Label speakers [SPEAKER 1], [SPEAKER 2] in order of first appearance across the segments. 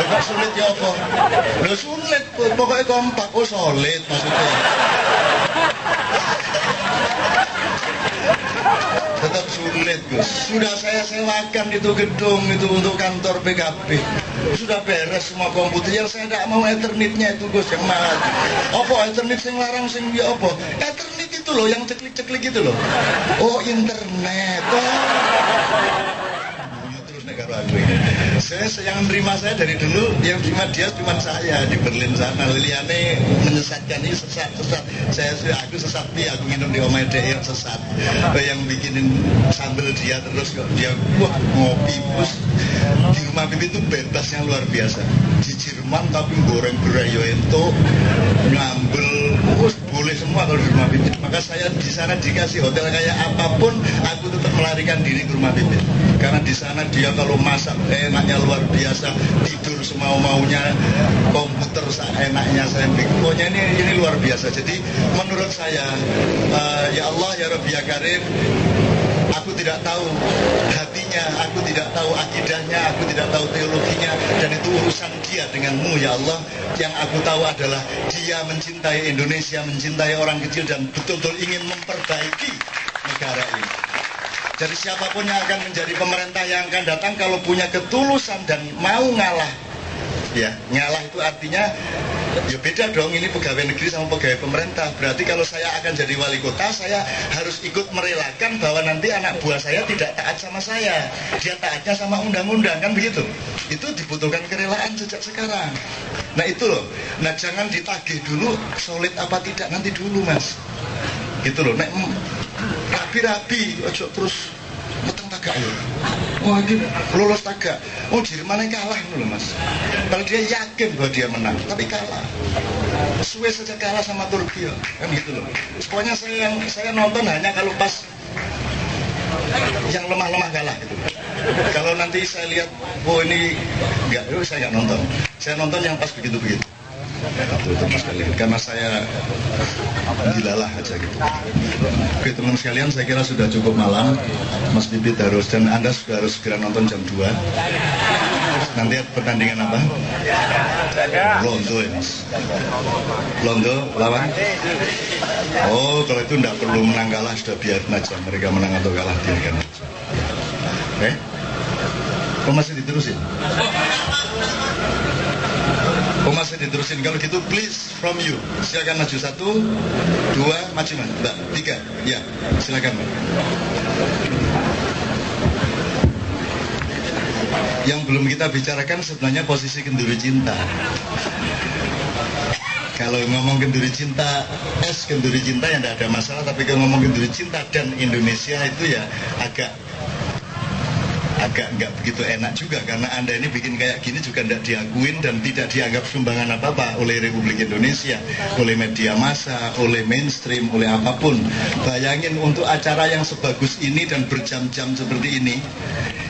[SPEAKER 1] Kok sulit ya apa? Lho sulit, pokoknya kompak, oh solid maksudnya. Tetap sulit Gus. Sudah saya sewakan itu gedung itu untuk kantor PKB. Sudah beres semua komputer. Yang saya tidak mau Ethernetnya itu Gus yang mahal. Apa Ethernet sing larang sing ya apa? Ethernet itu loh yang ceklik-ceklik itu loh. Oh internet. Terus negara aku ini. Saya yang menerima saya dari dulu, yang terima dia cuma saya di Berlin sana. Liliane menyesatkan ini sesat. Aku sesat aku minum di Omai Dek yang sesat. Yang bikinin sambal dia terus kok dia wah ngopi terus di rumah Bibi itu bebasnya luar biasa. Di Jerman tapi goreng gerai yo ento ngambel boleh semua kalau di rumah Bibi. Maka saya di sana dikasih hotel kayak apapun, aku tetap melarikan diri ke rumah Bibi. Karena di sana dia kalau masak enaknya luar biasa, tidur semau-maunya, komputer enaknya saya bikin. Pokoknya ini luar biasa. Jadi menurut saya, ya Allah ya Rabbi ya Karim, aku tidak tahu hatinya, aku tidak tahu akidahnya, aku tidak tahu teologinya, dan itu urusan dia denganmu ya Allah. Yang aku tahu adalah dia mencintai Indonesia, mencintai orang kecil, dan betul-betul ingin memperbaiki negara ini. Jadi siapapun yang akan menjadi pemerintah yang akan datang, kalau punya ketulusan dan mau ngalah, ya ngalah itu artinya ya beda dong, ini pegawai negeri sama pegawai pemerintah. Berarti kalau saya akan jadi wali kota, saya harus ikut merelakan bahwa nanti anak buah saya tidak taat sama saya, dia taatnya sama undang-undang, kan begitu. Itu dibutuhkan kerelaan sejak sekarang. Nah itu loh, nah jangan ditagih dulu solid apa tidak, nanti dulu mas. Gitu loh, nek rapi-rapi, ojo terus meteng tagak loh. Wah ini lolos tagak. Oh Jerman kalah loh mas. Kalau dia yakin bahwa dia menang, tapi kalah. Suwe saja kalah sama Turki ya. Kan gitu loh. Pokoknya saya nonton hanya kalau pas yang lemah-lemah kalah gitu. Kalau nanti saya lihat, oh ini enggak, saya nggak nonton. Saya nonton yang pas begitu-begitu. Teman sekalian, karena saya dilalah aja gitu. Oke teman sekalian, saya kira sudah cukup malam. Mas Bibit harus, dan Anda sudah harus segera nonton jam 2. Nanti pertandingan apa? Londo ya mas. Londo lawan? Oh kalau itu tidak perlu menang kalah, sudah biarin aja. Mereka menang atau kalah, biarkan aja. Kok masih diterusin? Oh masih diterusin, kalau gitu please from you. Silakan maju 1, 2, maju mas, Mbak, 3, ya silakan Mbak. Yang belum kita bicarakan sebenarnya posisi kenduri cinta. Kalau ngomong kenduri cinta, kenduri cinta ya tidak ada masalah. Tapi kalau ngomong kenduri cinta dan Indonesia itu ya agak nggak begitu enak juga, karena Anda ini bikin kayak gini juga tidak diakuin dan tidak dianggap sumbangan apa-apa oleh Republik Indonesia, oleh media massa, oleh mainstream, oleh apapun. Bayangin untuk acara yang sebagus ini dan berjam-jam seperti ini,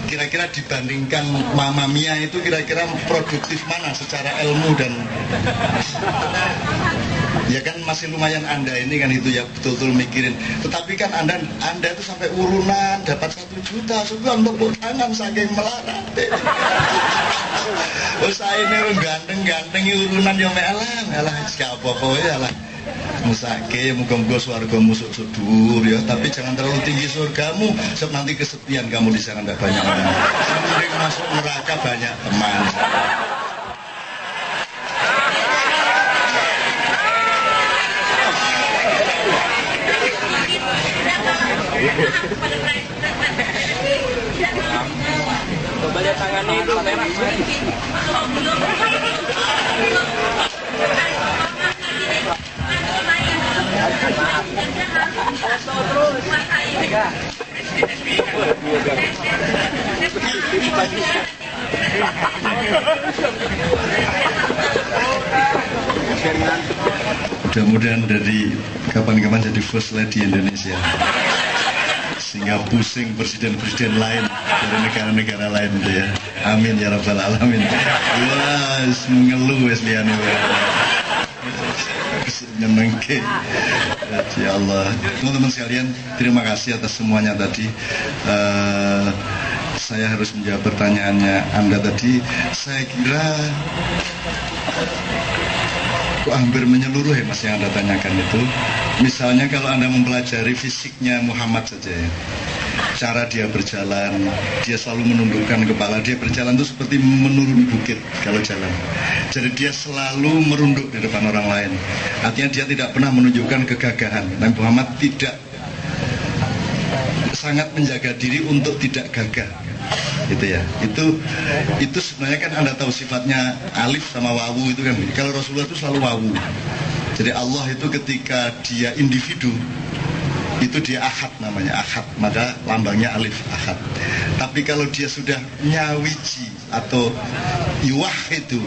[SPEAKER 1] kira-kira dibandingkan Mamma Mia itu kira-kira produktif mana secara ilmu dan ya kan masih lumayan Anda ini kan itu ya betul-betul mikirin. Tetapi kan Anda itu sampai urunan dapat 1 juta sebulan tepuk tangan saking melarat. Usaha ini ganteng-ganteng urunan yang melah gak apa-apa ya lah. Musake muga-muga swargamu sok dhuwur ya, tapi jangan terlalu tinggi surgamu sebab nanti kesepian kamu di sana tidak banyak orang. Mending masuk neraka banyak teman.
[SPEAKER 2] Coba lihat tangannya itu merah.
[SPEAKER 1] Mudah-mudahan dari kapan-kapan jadi first lady Indonesia, sehingga pusing presiden-presiden lain dari negara-negara lain itu ya. Amin ya rabbal alamin. Wah, mengeluh wes liane. Nyenengke. Ya Allah. Teman-teman sekalian, terima kasih atas semuanya tadi. saya harus menjawab pertanyaannya Anda tadi. Saya kira kok hampir menyeluruh ya Mas yang Anda tanyakan itu. Misalnya kalau Anda mempelajari fisiknya Muhammad saja ya, cara dia berjalan, dia selalu menundukkan kepala, dia berjalan itu seperti menurun bukit kalau jalan. Jadi dia selalu merunduk di depan orang lain. Artinya dia tidak pernah menunjukkan kegagahan. Nabi Muhammad tidak, sangat menjaga diri untuk tidak gagah. Gitu ya. Itu sebenarnya kan Anda tahu sifatnya alif sama wawu itu kan. Kalau Rasulullah itu selalu wawu. Jadi Allah itu ketika dia individu itu dia ahad namanya, ahad, maka lambangnya alif, ahad. Tapi kalau dia sudah nyawiji atau yuwahidu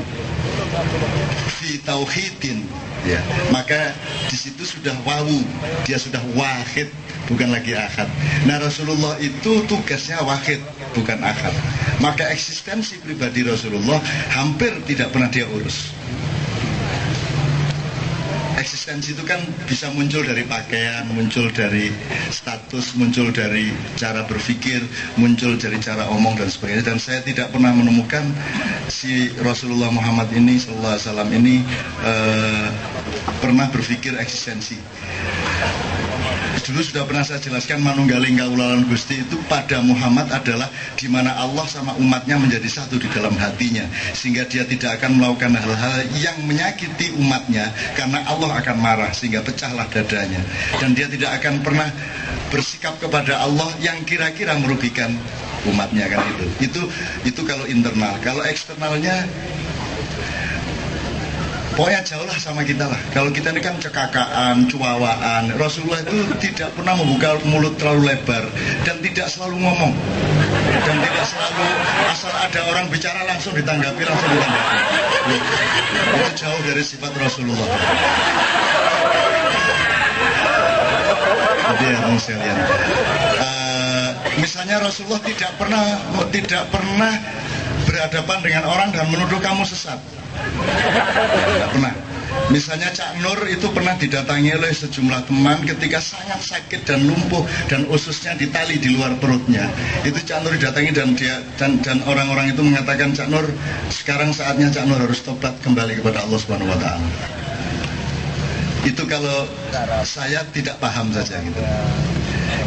[SPEAKER 1] fi tauhidin ya, maka di situ sudah wawu, dia sudah wahid, bukan lagi ahad. Nah Rasulullah itu tugasnya wahid, bukan ahad. Maka eksistensi pribadi Rasulullah hampir tidak pernah dia urus. Eksistensi itu kan bisa muncul dari pakaian, muncul dari status, muncul dari cara berpikir, muncul dari cara omong dan sebagainya. Dan saya tidak pernah menemukan si Rasulullah Muhammad ini sallallahu alaihi wasallam ini pernah berpikir eksistensi. Dulu sudah pernah saya jelaskan manunggaling kaulalan Gusti itu pada Muhammad adalah di mana Allah sama umatnya menjadi satu di dalam hatinya, sehingga dia tidak akan melakukan hal-hal yang menyakiti umatnya karena Allah akan marah sehingga pecahlah dadanya, dan dia tidak akan pernah bersikap kepada Allah yang kira-kira merugikan umatnya kan itu kalau internal. Kalau eksternalnya pokoknya jauh lah sama kita lah. Kalau kita ini kan cekakaan, cuawaan. Rasulullah itu tidak pernah membuka mulut terlalu lebar dan tidak selalu ngomong, dan tidak selalu asal ada orang bicara langsung ditanggapi. Itu jauh dari sifat Rasulullah. Jadi ya sekalian, misalnya Rasulullah tidak pernah berhadapan dengan orang dan menuduh kamu sesat. Tidak pernah. Misalnya Cak Nur itu pernah didatangi oleh sejumlah teman ketika sangat sakit dan lumpuh dan ususnya ditali di luar perutnya. Itu Cak Nur didatangi dan orang-orang itu mengatakan, Cak Nur, sekarang saatnya Cak Nur harus tobat kembali kepada Allah Subhanahu wa taala. Itu kalau saya tidak paham saja gitu.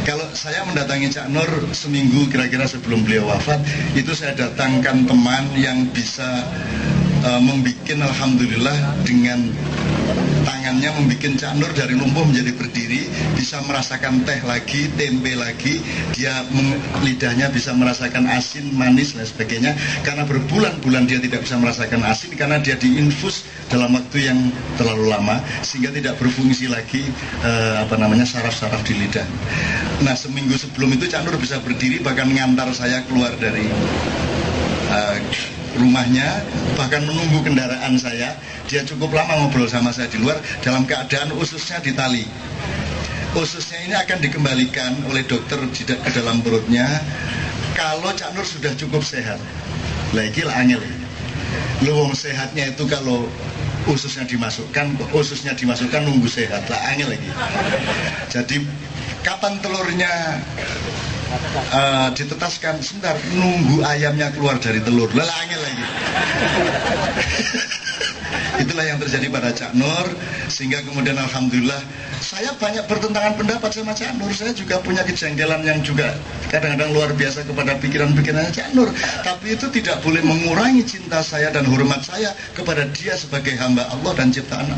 [SPEAKER 1] Kalau saya mendatangi Cak Nur seminggu kira-kira sebelum beliau wafat, itu saya datangkan teman yang bisa membuat alhamdulillah dengan tangannya membuat Cak Nur dari lumpuh menjadi berdiri, bisa merasakan teh lagi, tempe lagi, dia lidahnya bisa merasakan asin, manis dan sebagainya. Karena berbulan-bulan dia tidak bisa merasakan asin karena dia diinfus dalam waktu yang terlalu lama sehingga tidak berfungsi lagi saraf-saraf di lidah. Nah seminggu sebelum itu Cak Nur bisa berdiri, bahkan ngantar saya keluar dari rumahnya, bahkan menunggu kendaraan saya. Dia cukup lama ngobrol sama saya di luar dalam keadaan ususnya ditali. Ususnya ini akan dikembalikan oleh dokter ke dalam perutnya kalau Cak Nur sudah cukup sehat. Lagi lah angel. Wong sehatnya itu kalau ususnya dimasukkan nunggu sehat lah angel lagi. Jadi kapan telurnya ditetaskan, sebentar nunggu ayamnya keluar dari telur, lelangnya lagi. Itulah yang terjadi pada Cak Nur, sehingga kemudian alhamdulillah saya banyak bertentangan pendapat sama Cak Nur. Saya juga punya kejanggalan yang juga kadang-kadang luar biasa kepada pikiran-pikirannya Cak Nur, tapi itu tidak boleh mengurangi cinta saya dan hormat saya kepada dia sebagai hamba Allah dan ciptaan Allah.